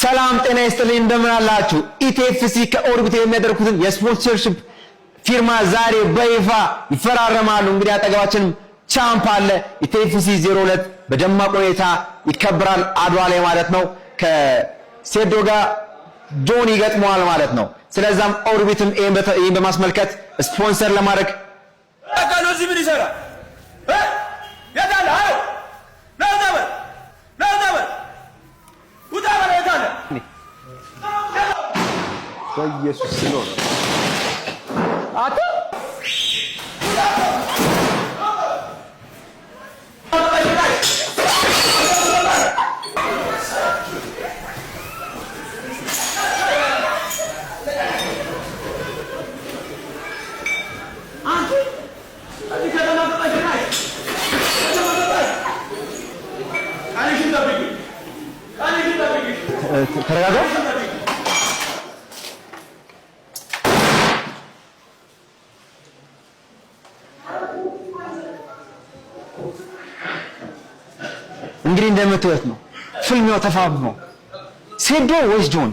ሰላም ጤና ይስጥልኝ እንደምን አላችሁ? ኢቲኤፍሲ ከኦርቢት የሚያደርጉትን የስፖንሰርሺፕ ፊርማ ዛሬ በይፋ ይፈራረማሉ። እንግዲህ አጠገባችን ቻምፕ አለ። ኢቲኤፍሲ 02 በደማቅ ሁኔታ ይከበራል አድዋ ላይ ማለት ነው። ከሴዶ ጋር ጆን ይገጥመዋል ማለት ነው። ስለዛም ኦርቢትም ይሄን በማስመልከት ስፖንሰር ለማድረግ አካሎዚ ምን ይሰራል? ያዳለ አው ለዛበል ውጣበል ያዳለ በኢየሱስ ስም ነው አታ ተረጋጋ። እንግዲህ እንደምትወት ነው ፍልሚያው ተፋፍሞ ሴዶ ወይስ ጆን?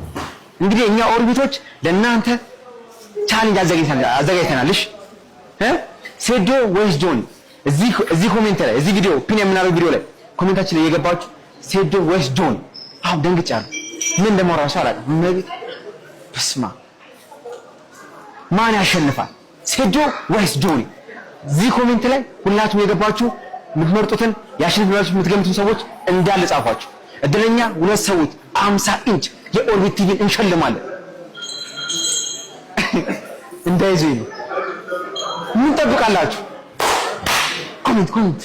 እንግዲህ እኛ ኦርቢቶች ለእናንተ ቻሌንጅ አዘጋጅተናል። እሺ ሴዶ ወይስ ጆን? እዚህ ኮሜንት ላይ እዚህ ቪዲዮ ፒን የምናደርገው ቪዲዮ ላይ ኮሜንታችን ላይ የገባችሁ ሴዶ ወይስ ጆን? አሁን ደንግጫለሁ። ምን እንደማወራው አላውቅም። መቤት በስማ ማን ያሸንፋል? ሴዶ ወይስ ጆኒ? እዚህ ኮሜንት ላይ ሁላችሁም የገባችሁ የምትመርጡትን ያሸንፋችሁ የምትገምቱን ሰዎች እንዳለ ጻፏችሁ። እድለኛ ሁለት ሰዎች 50 ኢንች የኦርቢት ቲቪን እንሸልማለን። እንዳይዙኝ ነው። ምን ጠብቃላችሁ? ኮሜንት